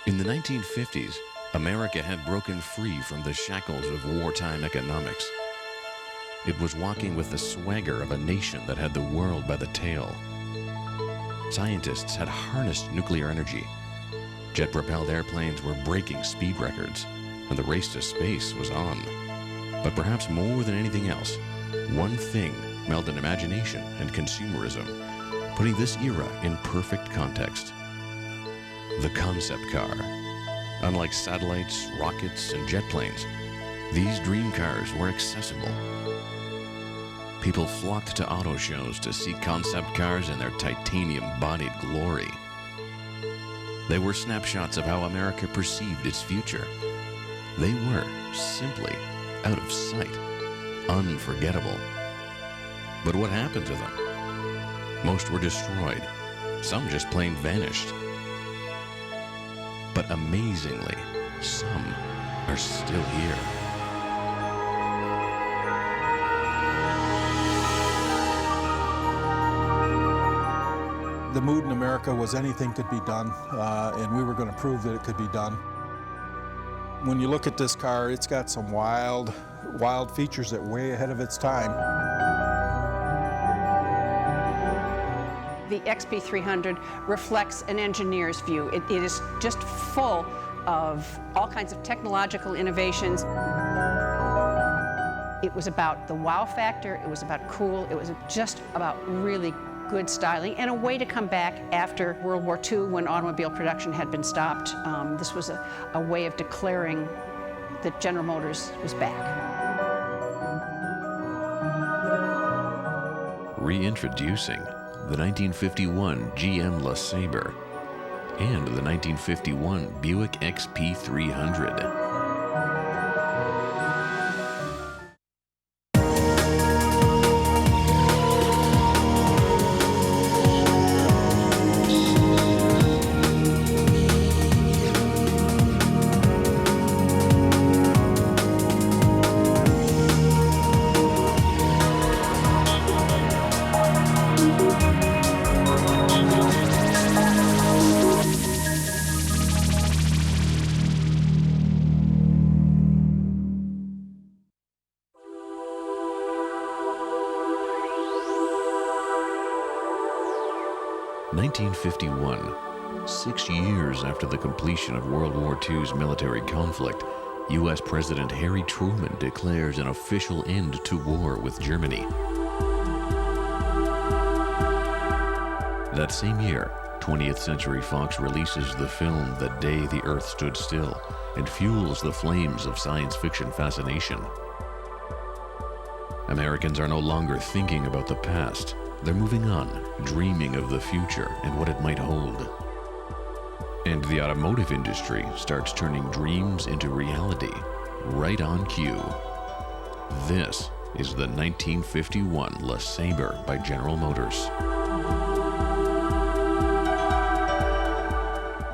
In the 1950s, America had broken free from the shackles of wartime economics. It was walking with the swagger of a nation that had the world by the tail. Scientists had harnessed nuclear energy. Jet-propelled airplanes were breaking speed records, and the race to space was on. But perhaps more than anything else, one thing melded imagination and consumerism, putting this era in perfect context. The concept car. Unlike satellites, rockets, and jet planes, these dream cars were accessible. People flocked to auto shows to see concept cars in their titanium-bodied glory. They were snapshots of how America perceived its future. They were simply out of sight, unforgettable. But what happened to them? Most were destroyed. Some just plain vanished. But amazingly, some are still here. The mood in America was anything could be done, and we were going to prove that it could be done. When you look at this car, it's got some wild features that are way ahead of its time. The XP-300 reflects an engineer's view. It is just full of all kinds of technological innovations. It was about the wow factor, it was about cool, it was just about really good styling and a way to come back after World War II when automobile production had been stopped. This was a way of declaring that General Motors was back. Reintroducing the 1951 GM LeSabre and the 1951 Buick XP-300. In 1951, 6 years after the completion of World War II's military conflict, U.S. President Harry Truman declares an official end to war with Germany. That same year, 20th Century Fox releases the film The Day the Earth Stood Still and fuels the flames of science fiction fascination. Americans are no longer thinking about the past. They're moving on, dreaming of the future and what it might hold. And the automotive industry starts turning dreams into reality, right on cue. This is the 1951 LeSabre by General Motors.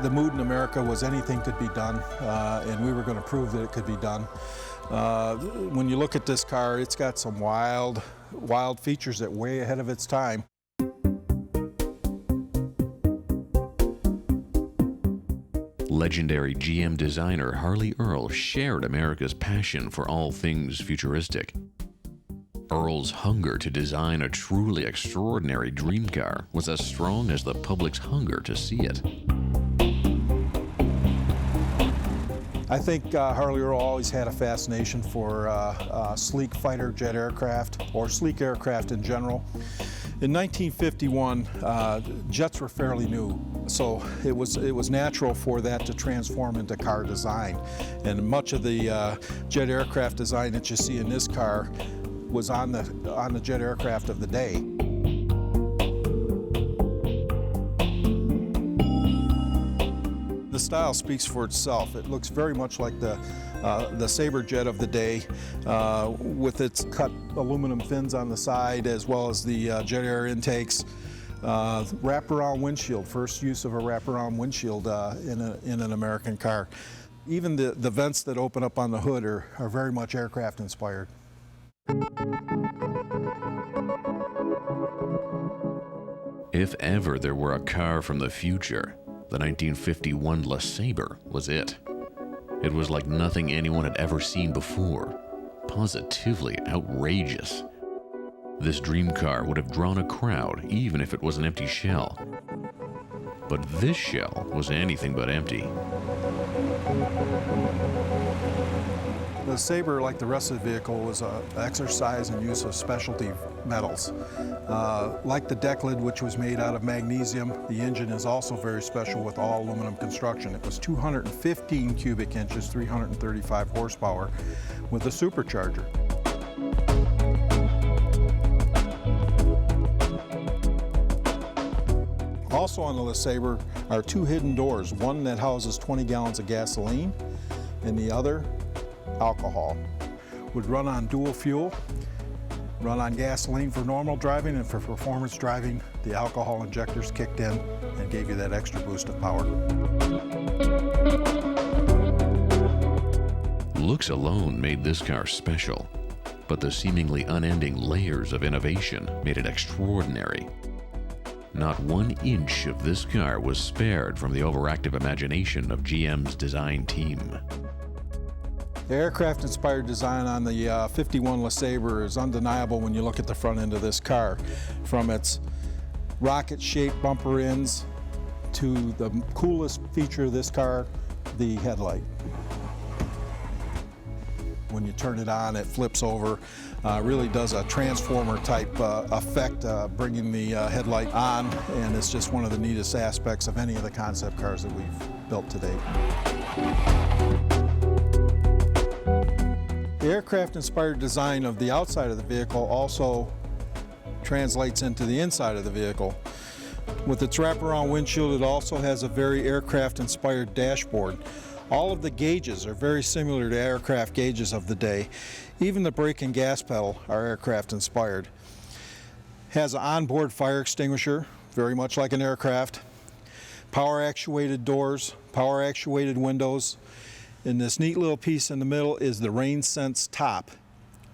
The mood in America was anything could be done, and we were going to prove that it could be done. When you look at this car, it's got some wild features that are way ahead of its time. Legendary GM designer Harley Earl shared America's passion for all things futuristic. Earl's hunger to design a truly extraordinary dream car was as strong as the public's hunger to see it. I think Harley Earl always had a fascination for sleek fighter jet aircraft, or sleek aircraft in general. In 1951, jets were fairly new, so it was natural for that to transform into car design. And much of the jet aircraft design that you see in this car was on the jet aircraft of the day. The style speaks for itself. It looks very much like the Sabre jet of the day, with its cut aluminum fins on the side, as well as the jet air intakes. Wraparound windshield, first use of a wraparound windshield in an American car. Even the vents that open up on the hood are very much aircraft inspired. If ever there were a car from the future, the 1951 LeSabre was it. It was like nothing anyone had ever seen before, positively outrageous. This dream car would have drawn a crowd even if it was an empty shell. But this shell was anything but empty. The Sabre, like the rest of the vehicle, was an exercise in use of specialty metals. Like the deck lid, which was made out of magnesium, the engine is also very special with all aluminum construction. It was 215 cubic inches, 335 horsepower, with a supercharger. Also on the LeSabre are two hidden doors, one that houses 20 gallons of gasoline and the other alcohol. Would run on dual fuel, run on gasoline for normal driving, and for performance driving, the alcohol injectors kicked in and gave you that extra boost of power. Looks alone made this car special, but the seemingly unending layers of innovation made it extraordinary. Not 1 inch of this car was spared from the overactive imagination of GM's design team. The aircraft-inspired design on the 51 LeSabre is undeniable when you look at the front end of this car. From its rocket-shaped bumper ends to the coolest feature of this car, the headlight. When you turn it on, it flips over. Really does a transformer type effect, bringing the headlight on, and it's just one of the neatest aspects of any of the concept cars that we've built to date. The aircraft-inspired design of the outside of the vehicle also translates into the inside of the vehicle. With its wraparound windshield, it also has a very aircraft-inspired dashboard. All of the gauges are very similar to aircraft gauges of the day. Even the brake and gas pedal are aircraft-inspired. Has an onboard fire extinguisher, very much like an aircraft. Power-actuated doors, power-actuated windows. And this neat little piece in the middle is the rain sense top.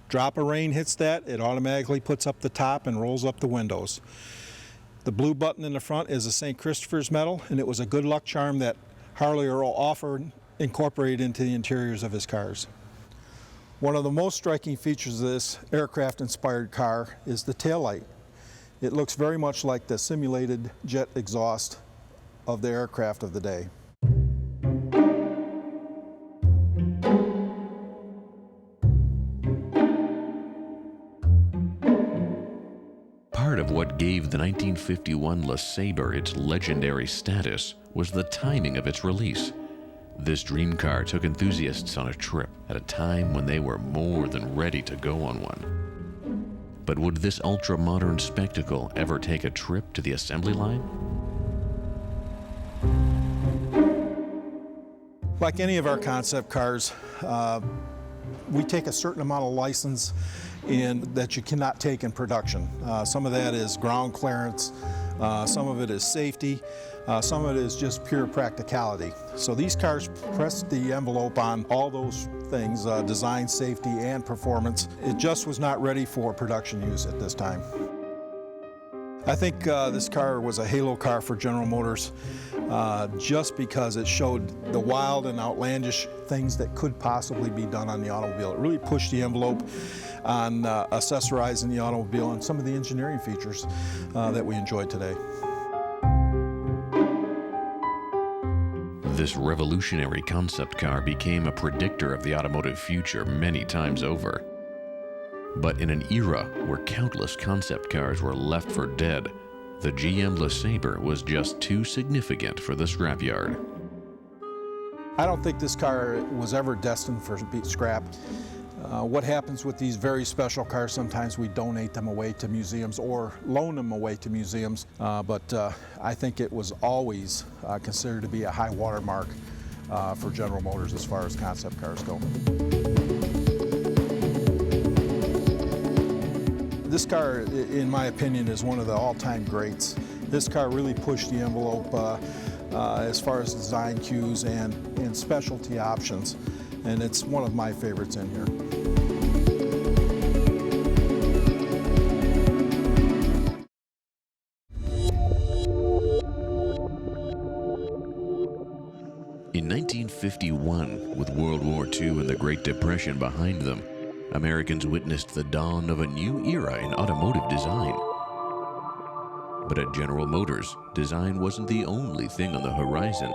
Drop of rain hits that, it automatically puts up the top and rolls up the windows. The blue button in the front is a St. Christopher's medal, and it was a good luck charm that Harley Earl offered, incorporated into the interiors of his cars. One of the most striking features of this aircraft-inspired car is the taillight. It looks very much like the simulated jet exhaust of the aircraft of the day. Part of what gave the 1951 LeSabre its legendary status was the timing of its release. This dream car took enthusiasts on a trip at a time when they were more than ready to go on one. But would this ultra-modern spectacle ever take a trip to the assembly line? Like any of our concept cars, we take a certain amount of license that you cannot take in production. Some of that is ground clearance, some of it is safety, some of it is just pure practicality. So these cars press the envelope on all those things, design, safety, and performance. It just was not ready for production use at this time. I think this car was a halo car for General Motors just because it showed the wild and outlandish things that could possibly be done on the automobile. It really pushed the envelope on accessorizing the automobile and some of the engineering features that we enjoy today. This revolutionary concept car became a predictor of the automotive future many times over. But in an era where countless concept cars were left for dead, the GM LeSabre was just too significant for the scrapyard. I don't think this car was ever destined for scrap. What happens with these very special cars, sometimes we donate them away to museums or loan them away to museums, but I think it was always considered to be a high watermark for General Motors as far as concept cars go. This car, in my opinion, is one of the all-time greats. This car really pushed the envelope as far as design cues and specialty options, and it's one of my favorites in here. In 1951, with World War II and the Great Depression behind them, Americans witnessed the dawn of a new era in automotive design. But at General Motors, design wasn't the only thing on the horizon.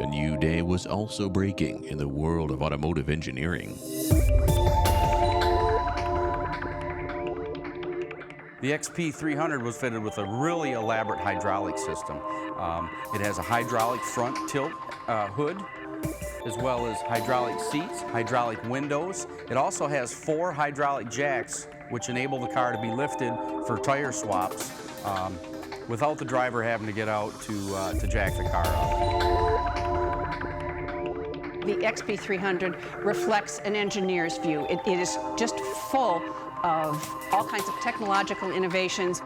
A new day was also breaking in the world of automotive engineering. The XP-300 was fitted with a really elaborate hydraulic system. It has a hydraulic front tilt hood, as well as hydraulic seats, hydraulic windows. It also has 4 hydraulic jacks, which enable the car to be lifted for tire swaps without the driver having to get out to jack the car up. The XP-300 reflects an engineer's view. It is just full of all kinds of technological innovations.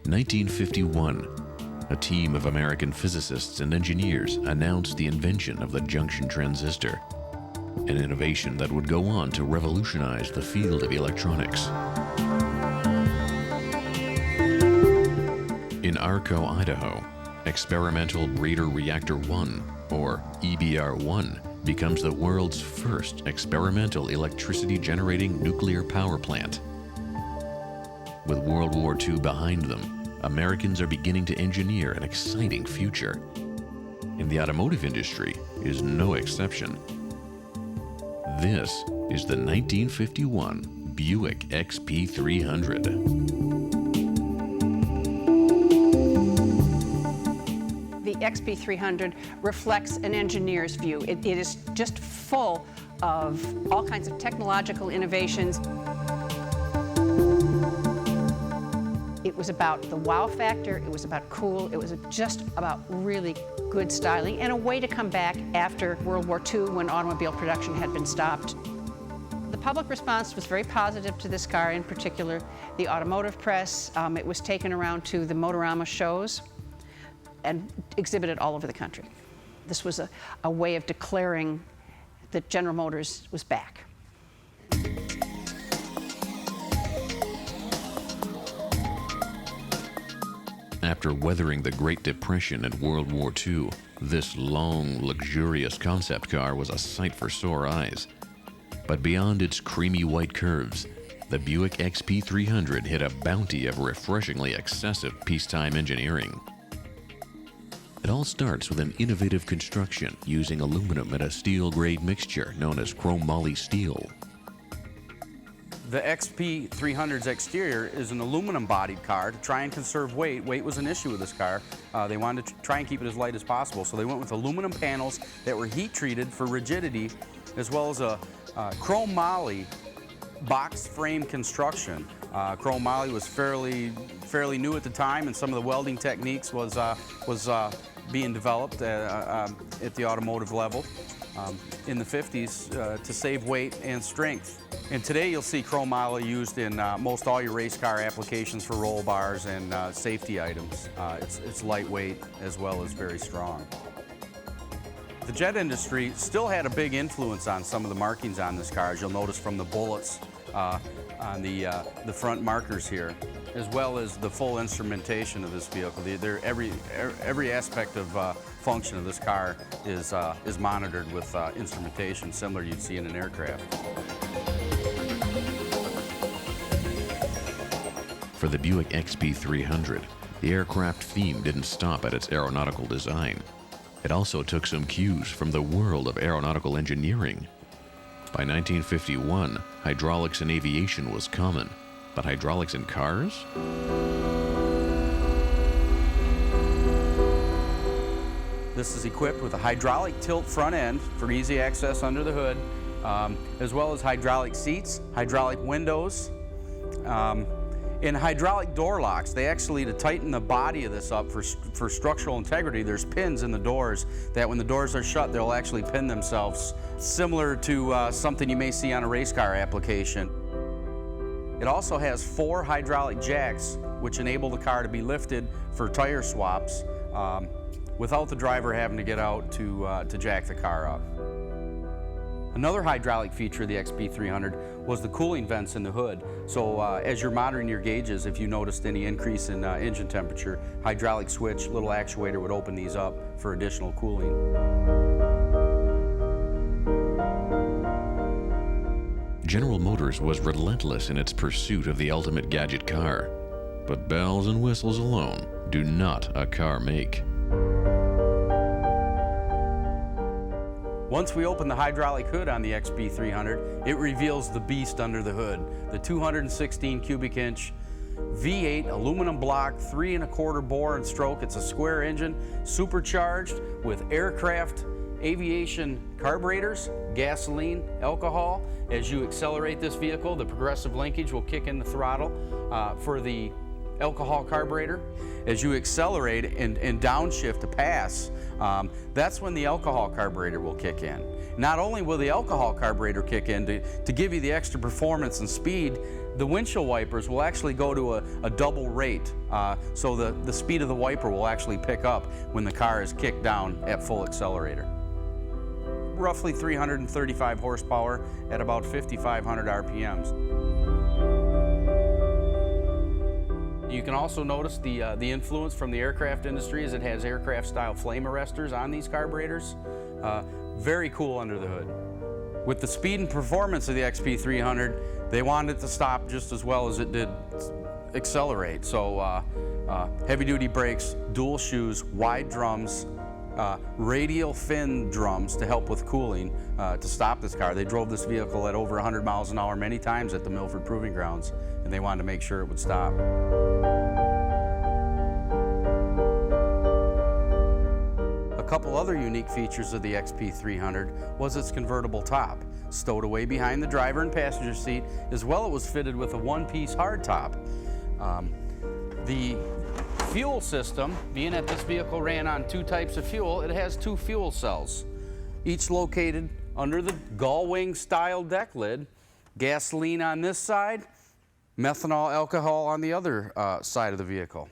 In 1951, a team of American physicists and engineers announced the invention of the junction transistor, an innovation that would go on to revolutionize the field of electronics. In Arco, Idaho, Experimental Breeder Reactor 1, or EBR-1, becomes the world's first experimental electricity-generating nuclear power plant. With World War II behind them, Americans are beginning to engineer an exciting future. And the automotive industry is no exception. This is the 1951 Buick XP-300. The XP-300 reflects an engineer's view. It is just full of all kinds of technological innovations. It was about the wow factor, it was about cool, it was just about really good styling and a way to come back after World War II when automobile production had been stopped. The public response was very positive to this car, in particular the automotive press. It was taken around to the Motorama shows and exhibited all over the country. This was a way of declaring that General Motors was back. After weathering the Great Depression and World War II, this long, luxurious concept car was a sight for sore eyes. But beyond its creamy white curves, the Buick XP-300 hit a bounty of refreshingly excessive peacetime engineering. It all starts with an innovative construction using aluminum and a steel-grade mixture known as chromoly steel. The XP-300's exterior is an aluminum-bodied car to try and conserve weight. Weight was an issue with this car. They wanted to try and keep it as light as possible, so they went with aluminum panels that were heat-treated for rigidity, as well as a chromoly box frame construction. Chromoly was fairly new at the time, and some of the welding techniques was being developed at the automotive level in the 50s to save weight and strength. And today you'll see chromoly used in most all your race car applications for roll bars and safety items. It's lightweight as well as very strong. The jet industry still had a big influence on some of the markings on this car, as you'll notice from the bullets on the front markers here, as well as the full instrumentation of this vehicle. Every aspect of function of this car is monitored with instrumentation similar you'd see in an aircraft. For the Buick XP-300, the aircraft theme didn't stop at its aeronautical design. It also took some cues from the world of aeronautical engineering. By 1951, hydraulics in aviation was common, but hydraulics in cars? This is equipped with a hydraulic tilt front end for easy access under the hood, as well as hydraulic seats, hydraulic windows, and hydraulic door locks. They actually, to tighten the body of this up for structural integrity, there's pins in the doors that when the doors are shut, they'll actually pin themselves, similar to something you may see on a race car application. It also has 4 hydraulic jacks, which enable the car to be lifted for tire swaps without the driver having to get out to jack the car up. Another hydraulic feature of the XP-300 was the cooling vents in the hood. So as you're monitoring your gauges, if you noticed any increase in engine temperature, hydraulic switch, little actuator would open these up for additional cooling. General Motors was relentless in its pursuit of the ultimate gadget car. But bells and whistles alone do not a car make. Once we open the hydraulic hood on the XP-300, it reveals the beast under the hood. The 216 cubic inch V8 aluminum block, 3 1/4 bore and stroke. It's a square engine, supercharged with aircraft aviation carburetors, gasoline, alcohol. As you accelerate this vehicle, the progressive linkage will kick in the throttle for the alcohol carburetor. As you accelerate and downshift to pass, that's when the alcohol carburetor will kick in. Not only will the alcohol carburetor kick in to give you the extra performance and speed, the windshield wipers will actually go to a double rate. So the speed of the wiper will actually pick up when the car is kicked down at full accelerator. Roughly 335 horsepower at about 5,500 RPMs. You can also notice the influence from the aircraft industry, as it has aircraft-style flame arresters on these carburetors. Very cool under the hood. With the speed and performance of the XP-300, they wanted it to stop just as well as it did accelerate. So heavy-duty brakes, dual shoes, wide drums, radial fin drums to help with cooling to stop this car. They drove this vehicle at over 100 miles an hour many times at the Milford Proving Grounds, and they wanted to make sure it would stop. A couple other unique features of the XP-300 was its convertible top. Stowed away behind the driver and passenger seat, as well it was fitted with a one-piece hardtop. The fuel system, being that this vehicle ran on 2 types of fuel, it has 2 fuel cells, each located under the gull wing style deck lid. Gasoline on this side, methanol alcohol on the other side of the vehicle.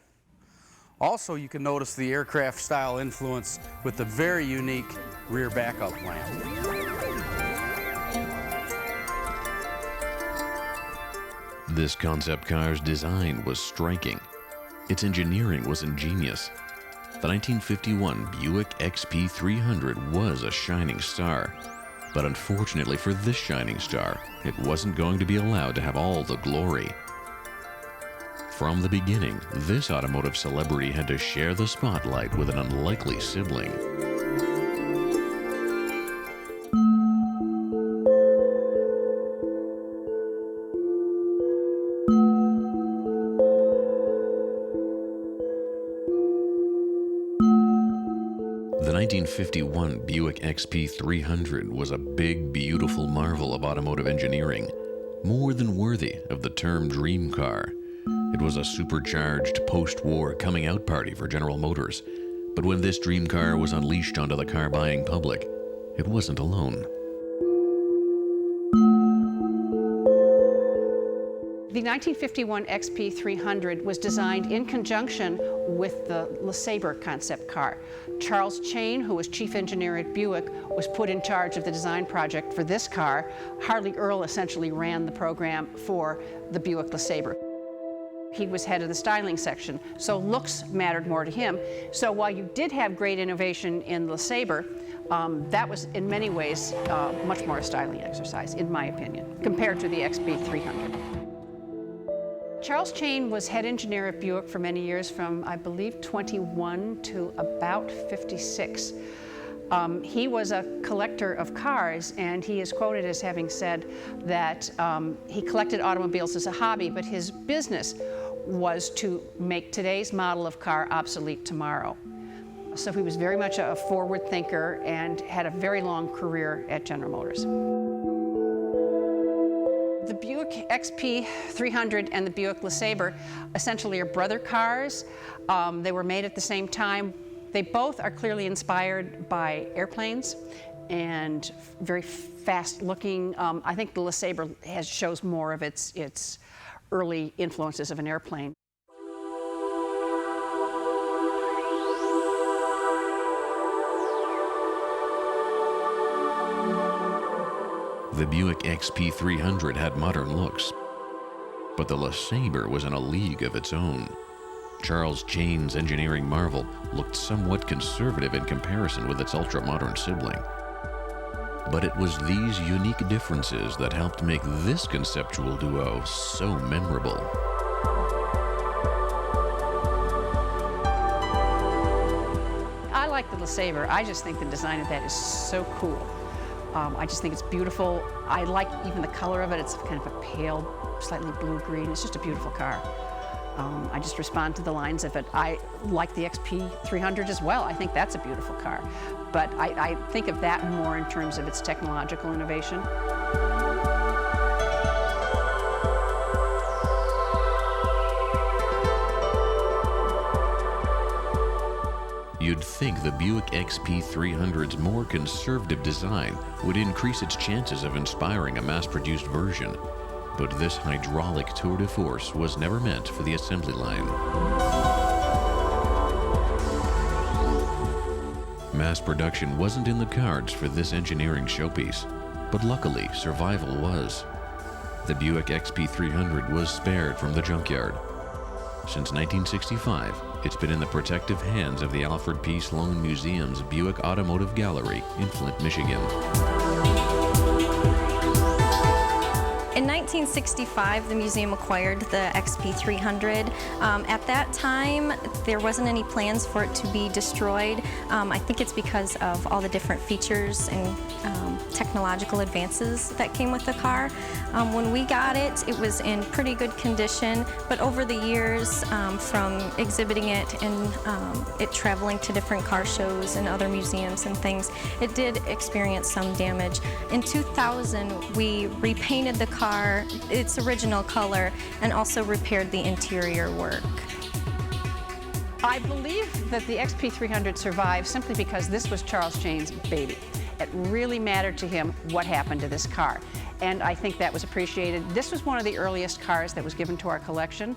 Also, you can notice the aircraft style influence with the very unique rear backup lamp. This concept car's design was striking. Its engineering was ingenious. The 1951 Buick XP-300 was a shining star. But unfortunately for this shining star, it wasn't going to be allowed to have all the glory. From the beginning, this automotive celebrity had to share the spotlight with an unlikely sibling. The 1951 Buick XP-300 was a big, beautiful marvel of automotive engineering, more than worthy of the term dream car. It was a supercharged post-war coming-out party for General Motors, but when this dream car was unleashed onto the car-buying public, it wasn't alone. The 1951 XP-300 was designed in conjunction with the LeSabre concept car. Charles Chain, who was chief engineer at Buick, was put in charge of the design project for this car. Harley Earl essentially ran the program for the Buick LeSabre. He was head of the styling section, so looks mattered more to him. So while you did have great innovation in LeSabre, that was in many ways much more a styling exercise, in my opinion, compared to the XP-300. Charles Chain was head engineer at Buick for many years, from I believe 21 to about 56. He was a collector of cars, and he is quoted as having said that he collected automobiles as a hobby, but his business was to make today's model of car obsolete tomorrow. So he was very much a forward thinker and had a very long career at General Motors. The Buick XP-300 and the Buick LeSabre essentially are brother cars. They were made at the same time. They both are clearly inspired by airplanes and very fast looking. I think the LeSabre shows more of its early influences of an airplane. The Buick XP-300 had modern looks, but the LeSabre was in a league of its own. Charles Chain's engineering marvel looked somewhat conservative in comparison with its ultra-modern sibling. But it was these unique differences that helped make this conceptual duo so memorable. I like the LeSabre. I just think the design of that is so cool. I just think it's beautiful. I like even the color of it. It's kind of a pale, slightly blue-green. It's just a beautiful car. I just respond to the lines of it. I like the XP-300 as well. I think that's a beautiful car. But I think of that more in terms of its technological innovation. You'd think the Buick XP-300's more conservative design would increase its chances of inspiring a mass-produced version. But this hydraulic tour de force was never meant for the assembly line. Mass production wasn't in the cards for this engineering showpiece, but luckily survival was. The Buick XP-300 was spared from the junkyard. Since 1965, it's been in the protective hands of the Alfred P. Sloan Museum's Buick Automotive Gallery in Flint, Michigan. In 1965, the museum acquired the XP-300. At that time, there wasn't any plans for it to be destroyed. I think it's because of all the different features and technological advances that came with the car. When we got it, it was in pretty good condition, but over the years, from exhibiting it and it traveling to different car shows and other museums and things, it did experience some damage. In 2000, we repainted the car its original color and also repaired the interior work. I believe that the XP-300 survived simply because this was Charles Chain's baby. It really mattered to him what happened to this car, and I think that was appreciated. This was one of the earliest cars that was given to our collection,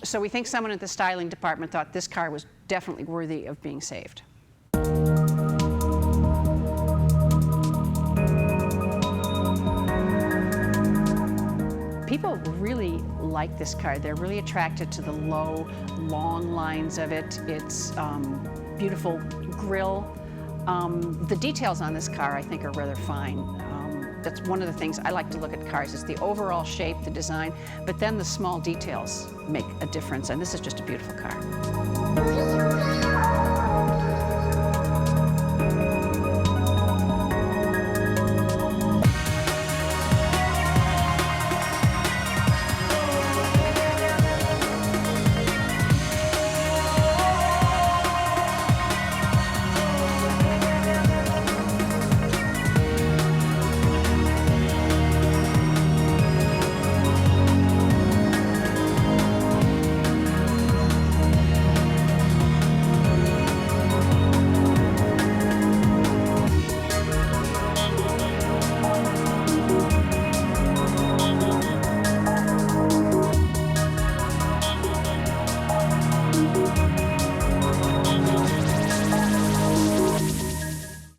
so we think someone at the styling department thought this car was definitely worthy of being saved. People really like this car. They're really attracted to the low, long lines of it. Its beautiful grille. The details on this car, I think, are rather fine. That's one of the things I like to look at cars, is the overall shape, the design, but then the small details make a difference, and this is just a beautiful car.